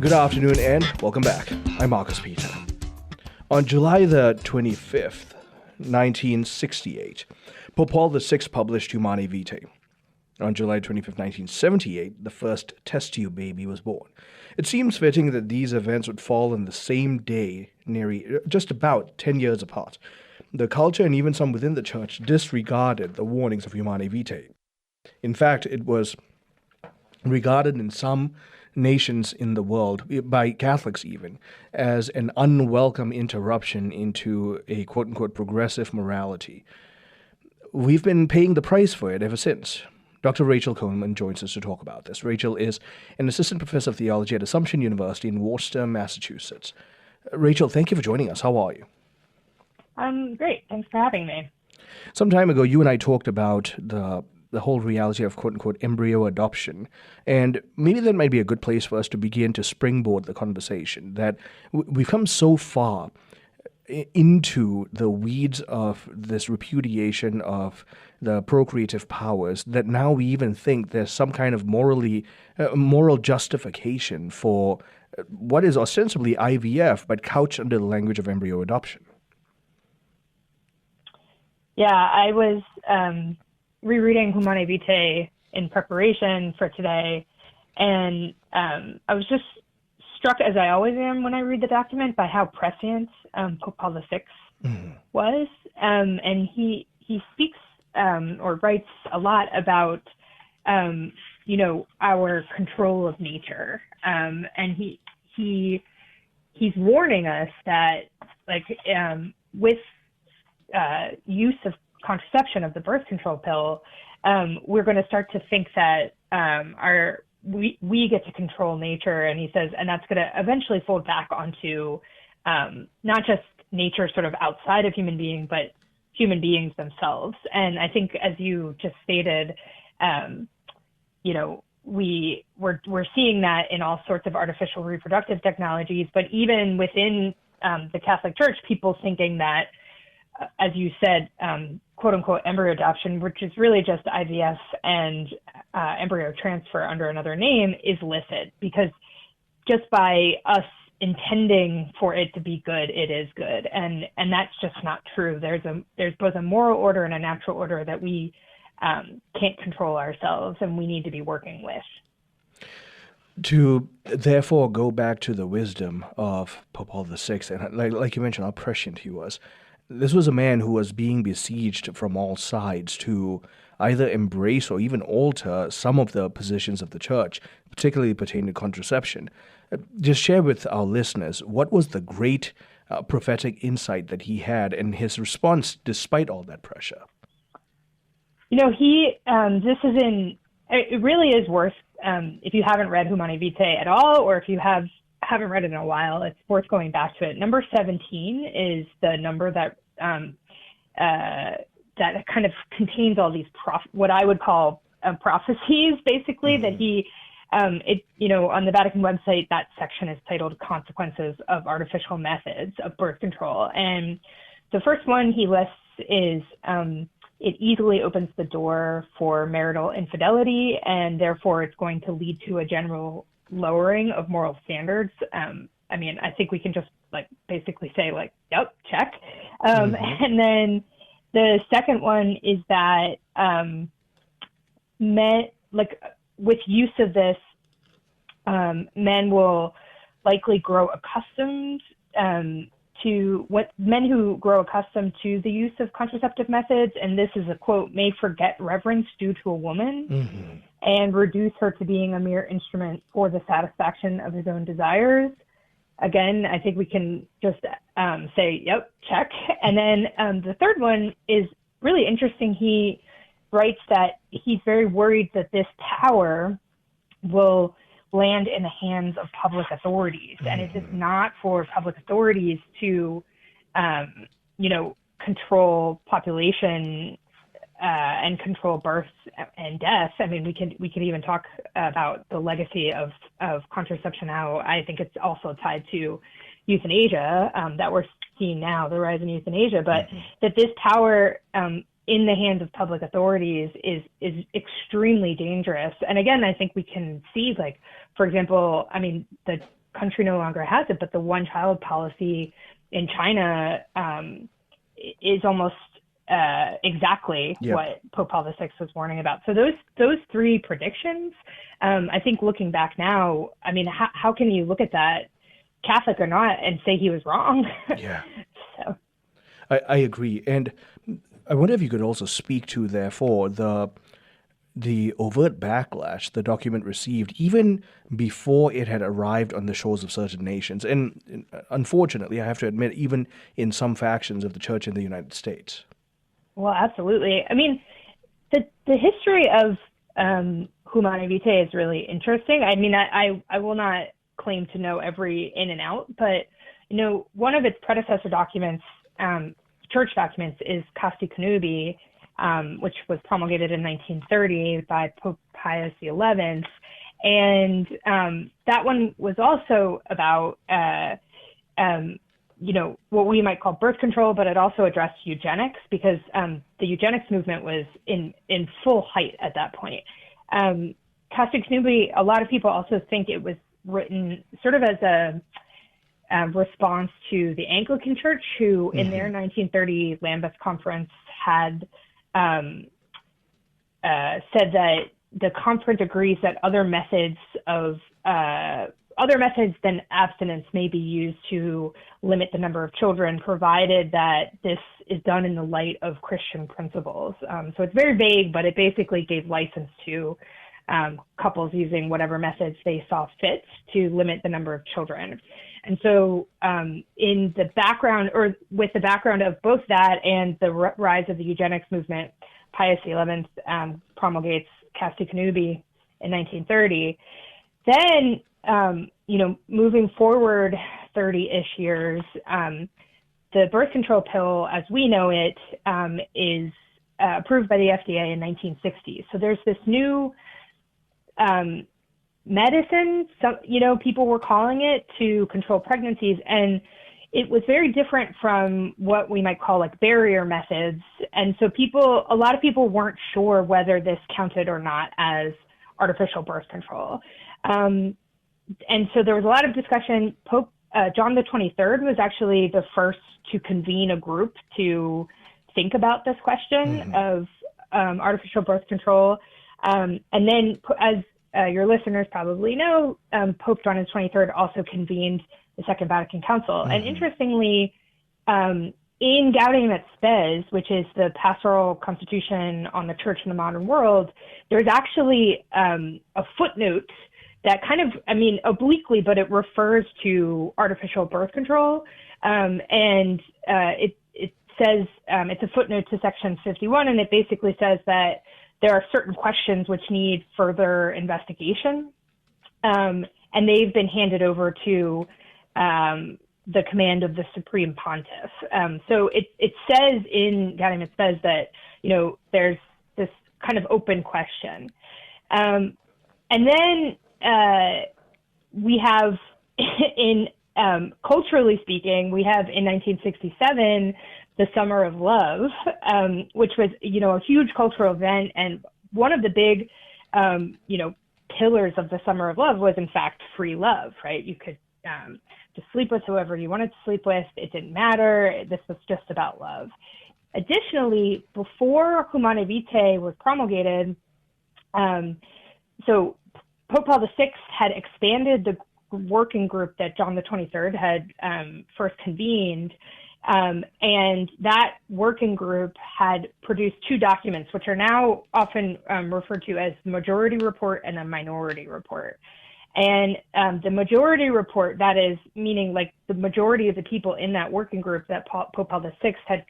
Good afternoon and welcome back. I'm Marcus Peter. On July the 25th, 1968, Pope Paul VI published Humane Vitae. On July 25th, 1978, the first test tube baby was born. It seems fitting that these events would fall on the same day, just about 10 years apart. The culture and even some within the church disregarded the warnings of Humane Vitae. In fact, it was regarded in some nations in the world, by Catholics even, as an unwelcome interruption into a quote-unquote progressive morality. We've been paying the price for it ever since. Dr. Rachel Coleman joins us to talk about this. Rachel is an assistant professor of theology at Assumption University in Worcester, Massachusetts. Rachel, thank you for joining us. How are you? I'm great. Thanks for having me. Some time ago, you and I talked about the whole reality of quote-unquote embryo adoption. And maybe that might be a good place for us to begin to springboard the conversation, that we've come so far into the weeds of this repudiation of the procreative powers that now we even think there's some kind of moral justification for what is ostensibly IVF, but couched under the language of embryo adoption. Yeah, I was rereading Humane Vitae in preparation for today, and I was just struck, as I always am when I read the document, by how prescient Pope Paul VI was. And he speaks or writes a lot about, our control of nature. And he's warning us that, with use of contraception, of the birth control pill, we're going to start to think that we get to control nature. And he says, and that's going to eventually fold back onto not just nature sort of outside of human being, but human beings themselves. And I think, as you just stated, we're seeing that in all sorts of artificial reproductive technologies, but even within the Catholic Church, people thinking that, as you said, quote unquote embryo adoption, which is really just IVF and embryo transfer under another name, is licit, because just by us intending for it to be good, it is good. And that's just not true. There's both a moral order and a natural order that we can't control ourselves, and we need to be working with. To therefore go back to the wisdom of Pope Paul VI, and like you mentioned, how prescient he was. This was a man who was being besieged from all sides to either embrace or even alter some of the positions of the church, particularly pertaining to contraception. Just share with our listeners, what was the great prophetic insight that he had and his response despite all that pressure? It really is worth, if you haven't read Humane Vitae at all, or if you haven't read it in a while, it's worth going back to it. Number 17 is the number that that kind of contains all these what I would call prophecies, basically, that he, on the Vatican website, that section is titled Consequences of Artificial Methods of Birth Control. And the first one he lists is it easily opens the door for marital infidelity, and therefore it's going to lead to a general lowering of moral standards. I think we can just basically say yep, check. And then the second one is that men, with use of this, men will likely grow accustomed men who grow accustomed to the use of contraceptive methods, and this is a quote, may forget reverence due to a woman and reduce her to being a mere instrument for the satisfaction of his own desires. Again, I think we can just say, yep, check. And then the third one is really interesting. He writes that he's very worried that this power will land in the hands of public authorities. And it is not for public authorities to, control population and control births and deaths. We could even talk about the legacy of contraception, how I think it's also tied to euthanasia that we're seeing now, the rise in euthanasia, but that this power in the hands of public authorities is extremely dangerous. And again, I think we can see, for example, the country no longer has it, but the one-child policy in China is almost exactly what Pope Paul VI was warning about. So those three predictions, I think looking back now, I mean, how can you look at that, Catholic or not, and say he was wrong? Yeah. So I agree. And I wonder if you could also speak to, therefore, the overt backlash the document received even before it had arrived on the shores of certain nations. And unfortunately, I have to admit, even in some factions of the Church in the United States. Well, absolutely. I mean, the history of Humane Vitae is really interesting. I mean, I will not claim to know every in and out, but, one of its predecessor documents, church documents, is Casti Connubii, which was promulgated in 1930 by Pope Pius XI. And that one was also about, what we might call birth control, but it also addressed eugenics, because the eugenics movement was in full height at that point. Casti Connubii, a lot of people also think it was written sort of as a response to the Anglican Church, who in their 1930 Lambeth Conference had said that the conference agrees that other methods than abstinence may be used to limit the number of children, provided that this is done in the light of Christian principles. So it's very vague, but it basically gave license to couples using whatever methods they saw fit to limit the number of children. And so in the background, or with the background of both that and the rise of the eugenics movement, Pius XI promulgates Casti Connubii in 1930. Then, moving forward 30-ish years, the birth control pill, as we know it, is approved by the FDA in 1960. So there's this new medicine, people were calling it, to control pregnancies. And it was very different from what we might call like barrier methods. And so a lot of people weren't sure whether this counted or not as artificial birth control. And so there was a lot of discussion. Pope John the 23rd was actually the first to convene a group to think about this question of artificial birth control. And then, as your listeners probably know, Pope John the 23rd also convened the Second Vatican Council. And interestingly, in Gaudium et Spes, which is the pastoral constitution on the church in the modern world, there's actually a footnote that kind of, obliquely, but it refers to artificial birth control. And it says, it's a footnote to section 51, and it basically says that there are certain questions which need further investigation. And they've been handed over to the command of the Supreme Pontiff. So it says in Gaudium et Spes that, there's this kind of open question. And then we have, in culturally speaking, we have in 1967, the Summer of Love, which was, a huge cultural event. And one of the big, pillars of the Summer of Love was, in fact, free love, right? You could just sleep with whoever you wanted to sleep with. It didn't matter. This was just about love. Additionally, before Humane Vitae was promulgated, so Pope Paul VI had expanded the working group that John the 23rd had first convened. And that working group had produced two documents, which are now often referred to as the majority report and a minority report. And the majority report, that is meaning like the majority of the people in that working group that Pope Paul VI had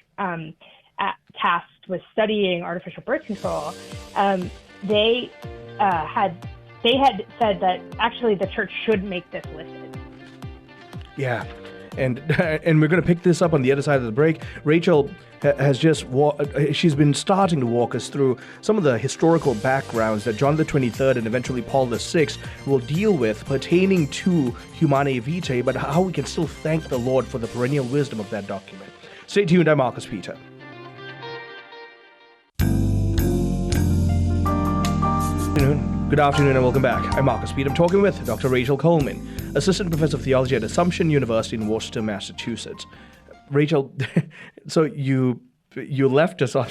tasked with studying artificial birth control, they had said that actually the church should make this listed. Yeah. And we're going to pick this up on the other side of the break. Rachel has she's been starting to walk us through some of the historical backgrounds that John the 23rd and eventually Paul VI will deal with pertaining to Humane Vitae, but how we can still thank the Lord for the perennial wisdom of that document. Stay tuned. I'm Marcus Peter. Good afternoon and welcome back. I'm Marcus Peter. I'm talking with Dr. Rachel Coleman assistant professor of theology at Assumption University in Worcester, Massachusetts. Rachel, so you left us on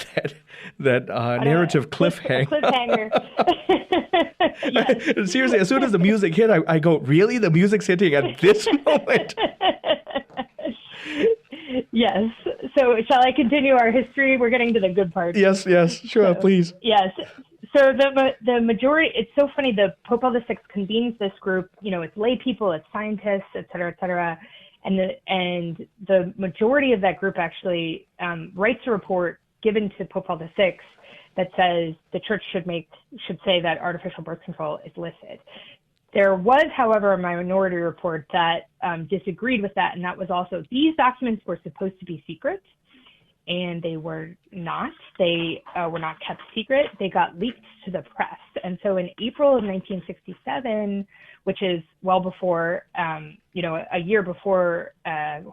that narrative cliffhanger. Yes. Seriously, as soon as the music hit, I go, really? The music's hitting at this moment? Yes. So shall I continue our history? We're getting to the good part. Yes, sure, please. Yes. So the majority, it's so funny, the Pope Paul VI convenes this group, it's lay people, it's scientists, et cetera, and the majority of that group actually writes a report given to Pope Paul VI that says the church should say that artificial birth control is licit. There was, however, a minority report that disagreed with that, and that was also, these documents were supposed to be secret, and they were not. They were not kept secret. They got leaked to the press. And so in April of 1967, which is well before, a year before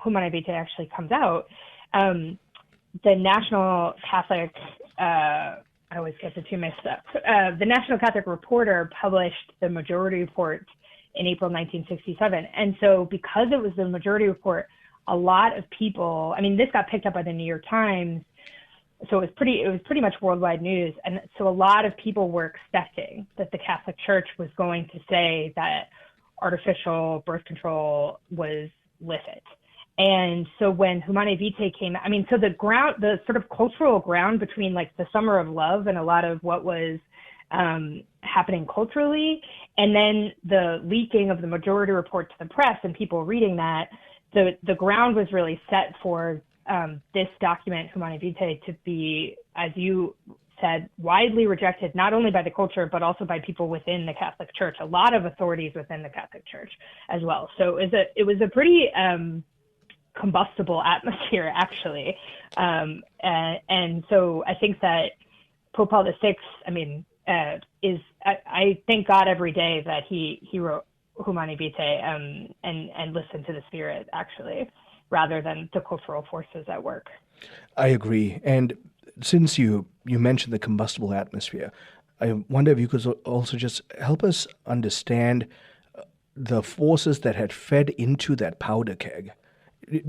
Humane Vitae actually comes out, the National Catholic, I always get the two mixed up. The National Catholic Reporter published the majority report in April 1967. And so because it was the majority report, a lot of people, this got picked up by the New York Times, so it was pretty much worldwide news. And so a lot of people were expecting that the Catholic Church was going to say that artificial birth control was licit. And so when Humane Vitae came, so the sort of cultural ground between like the Summer of Love and a lot of what was happening culturally, and then the leaking of the majority report to the press and people reading that, the ground was really set for this document, Humane Vitae, to be, as you said, widely rejected, not only by the culture, but also by people within the Catholic Church, a lot of authorities within the Catholic Church as well. So it was a pretty combustible atmosphere, actually. And so I think that Pope Paul VI, I thank God every day that he wrote Humane Vitae and listened to the Spirit, actually, rather than the cultural forces at work. I agree. And since you mentioned the combustible atmosphere, I wonder if you could also just help us understand the forces that had fed into that powder keg.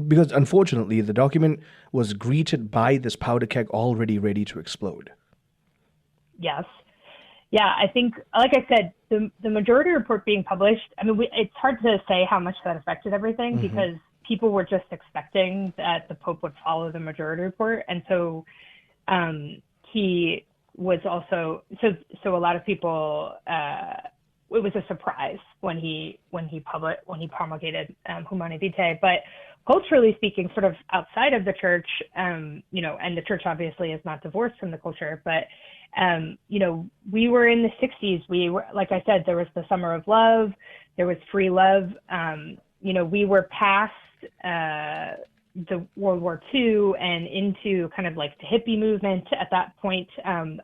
Because unfortunately, the document was greeted by this powder keg already ready to explode. Yes. Yeah, I think, like I said, the majority report being published, it's hard to say how much that affected everything, mm-hmm. because people were just expecting that the Pope would follow the majority report. And so he was also, so a lot of people, it was a surprise when he promulgated Humane Vitae. But culturally speaking, sort of outside of the church, and the church obviously is not divorced from the culture, but we were in the 60s. We were, like I said, there was the Summer of Love, there was free love. We were past the World War II and into kind of like the hippie movement at that point.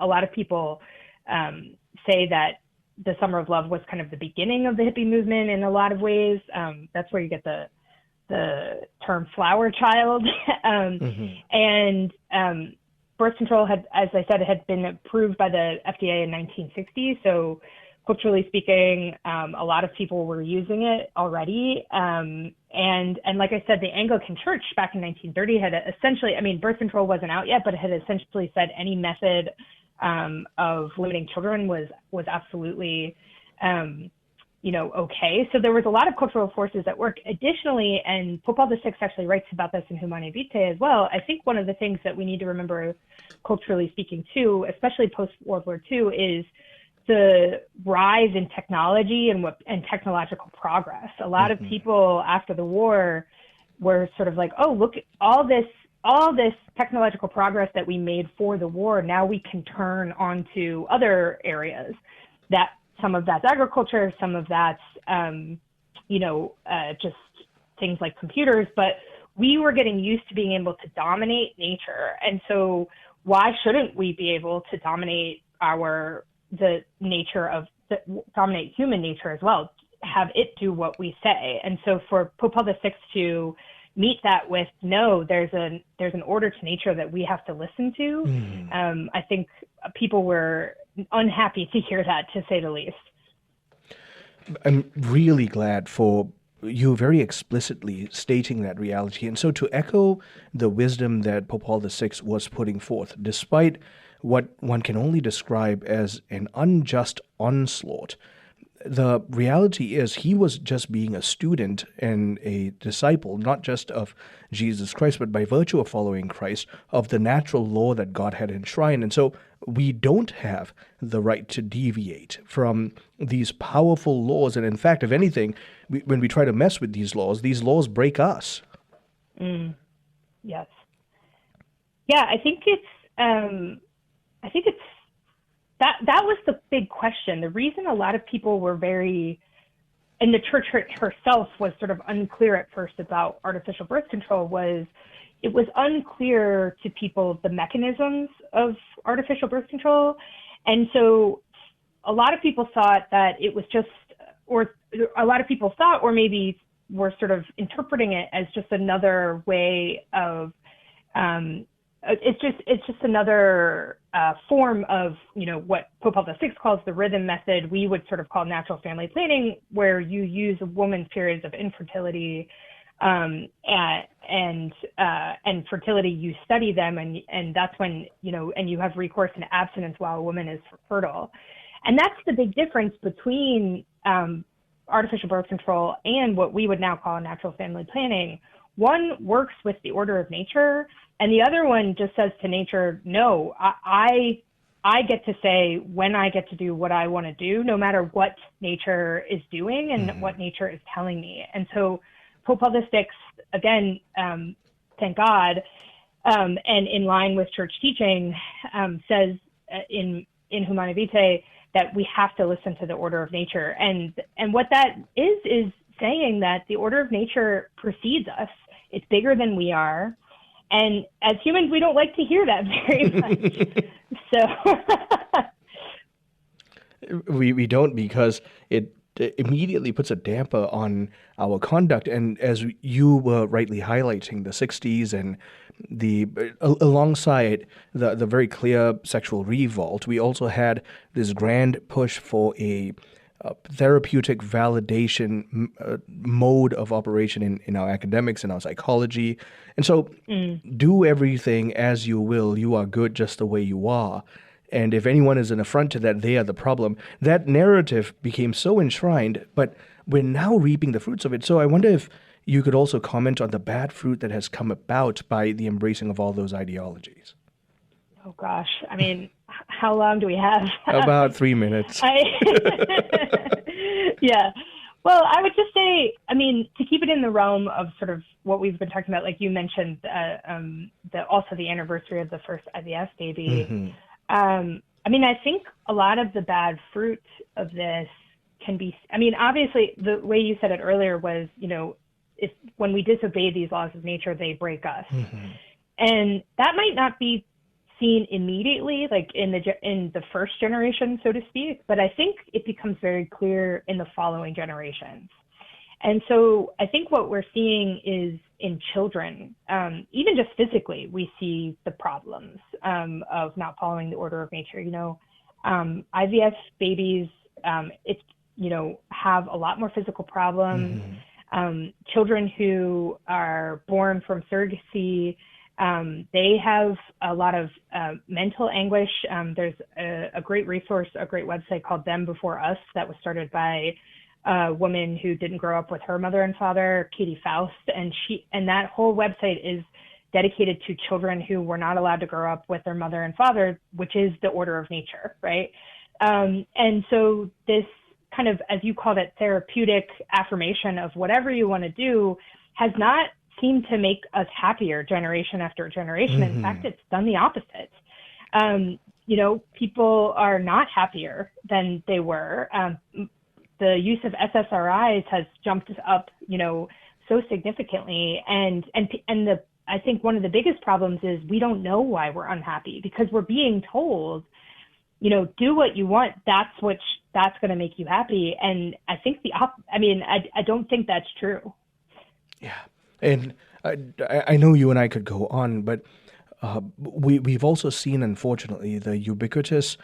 A lot of people say that the Summer of Love was kind of the beginning of the hippie movement in a lot of ways. That's where you get the term flower child. Mm-hmm. And birth control had, as I said, had been approved by the FDA in 1960. So culturally speaking, a lot of people were using it already. And like I said, the Anglican Church back in 1930 had essentially, birth control wasn't out yet, but it had essentially said any method of limiting children was absolutely, okay. So there was a lot of cultural forces at work. Additionally, and Pope Paul VI actually writes about this in Humane Vitae as well, I think one of the things that we need to remember, culturally speaking too, especially post-World War II, is the rise in technology and technological progress. A lot mm-hmm. of people after the war were sort of like, oh, look at all this technological progress that we made for the war. Now we can turn onto other areas. That some of that's agriculture, some of that's just things like computers. But we were getting used to being able to dominate nature, and so why shouldn't we be able to dominate dominate human nature as well, have it do what we say? And so for Pope Paul VI to meet that with, no, there's an order to nature that we have to listen to. Mm. I think people were unhappy to hear that, to say the least. I'm really glad for you very explicitly stating that reality. And so to echo the wisdom that Pope Paul VI was putting forth, despite what one can only describe as an unjust onslaught, the reality is he was just being a student and a disciple, not just of Jesus Christ, but by virtue of following Christ, of the natural law that God had enshrined. And so we don't have the right to deviate from these powerful laws. And in fact, if anything, when we try to mess with these laws break us. Yes. Yeah, I think it's that was the big question. The reason a lot of people were and the church herself was sort of unclear at first about artificial birth control was it was unclear to people the mechanisms of artificial birth control. And so a lot of people thought that it was just, or a lot of people thought, or maybe were sort of interpreting it as just another way of, it's just another form of, what Pope Paul VI calls the rhythm method. We would sort of call natural family planning, where you use a woman's periods of infertility and fertility. You study them, and that's when and you have recourse to abstinence while a woman is fertile. And that's the big difference between artificial birth control and what we would now call natural family planning. One works with the order of nature, and the other one just says to nature, no, I get to say when I get to do what I want to do, no matter what nature is doing and what nature is telling me. And so Pope Paul VI, again, thank God, and in line with church teaching, says in Humane Vitae that we have to listen to the order of nature. And what that is saying that the order of nature precedes us. It's bigger than we are. And as humans, we don't like to hear that very much. So we don't, because it immediately puts a damper on our conduct. And as you were rightly highlighting, the 60s and alongside the very clear sexual revolt, we also had this grand push for a therapeutic validation mode of operation in our academics and our psychology. And so do everything as you will. You are good just the way you are. And if anyone is an affront to that, they are the problem. That narrative became so enshrined, but we're now reaping the fruits of it. So I wonder if you could also comment on the bad fruit that has come about by the embracing of all those ideologies. Oh, gosh. I mean, how long do we have? About 3 minutes. Yeah. Well, I would just say, I mean, to keep it in the realm of sort of what we've been talking about, like you mentioned, also the anniversary of the first IVF baby. I mean, I think a lot of the bad fruit of this can be, I mean, obviously the way you said it earlier was, if when we disobey these laws of nature, they break us. And that might not be seen immediately, like in the first generation, so to speak, but I think it becomes very clear in the following generations. And so I think what we're seeing is in children, even just physically, we see the problems of not following the order of nature. IVF babies, have a lot more physical problems. Children who are born from surrogacy, they have a lot of mental anguish. There's a great resource, a great website called Them Before Us that was started by a woman who didn't grow up with her mother and father, Katie Faust, and that whole website is dedicated to children who were not allowed to grow up with their mother and father, which is the order of nature, right? And so this kind of, as you called it, therapeutic affirmation of whatever you want to do has not seemed to make us happier generation after generation. In fact, it's done the opposite. People are not happier than they were. The use of SSRIs has jumped up, so significantly. I think one of the biggest problems is we don't know why we're unhappy, because we're being told, do what you want. That's going to make you happy. And I think I don't think that's true. Yeah. And I know you and I could go on, but we've also seen, unfortunately, the ubiquitous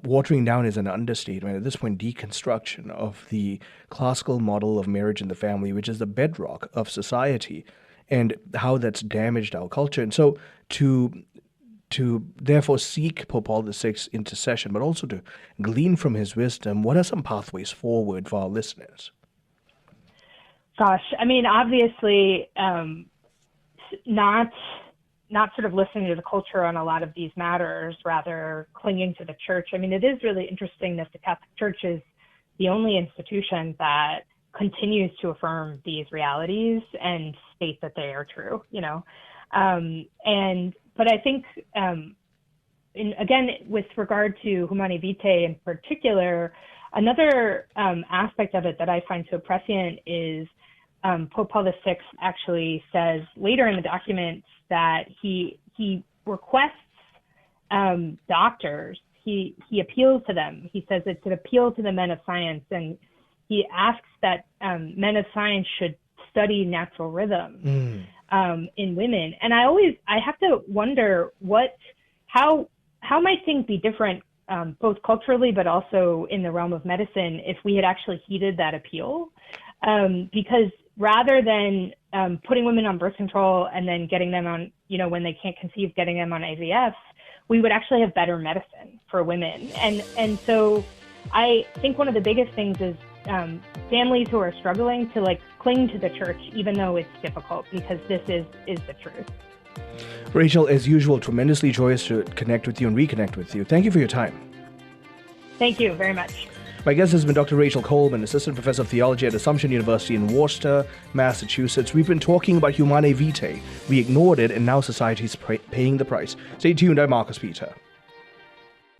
watering down is an understatement. At this point, deconstruction of the classical model of marriage and the family, which is the bedrock of society, and how that's damaged our culture. And so to therefore seek Pope Paul VI's intercession, but also to glean from his wisdom, what are some pathways forward for our listeners? Gosh, I mean, obviously, not sort of listening to the culture on a lot of these matters, rather clinging to the church. I mean, it is really interesting that the Catholic Church is the only institution that continues to affirm these realities and state that they are true, But I think, again, with regard to Humane Vitae in particular, another aspect of it that I find so prescient is Pope Paul VI actually says later in the documents that he requests doctors, he appeals to them. He says it's an appeal to the men of science, and he asks that men of science should study natural rhythm in women. And I have to wonder how might things be different, both culturally but also in the realm of medicine, if we had actually heeded that appeal, because rather than putting women on birth control and then getting them on, when they can't conceive, getting them on IVF, we would actually have better medicine for women. And so I think one of the biggest things is families who are struggling to cling to the church, even though it's difficult, because this is the truth. Rachel, as usual, tremendously joyous to connect with you and reconnect with you. Thank you for your time. Thank you very much. My guest has been Dr. Rachel Coleman, Assistant Professor of Theology at Assumption University in Worcester, Massachusetts. We've been talking about Humane Vitae. We ignored it, and now society's paying the price. Stay tuned. I'm Marcus Peter.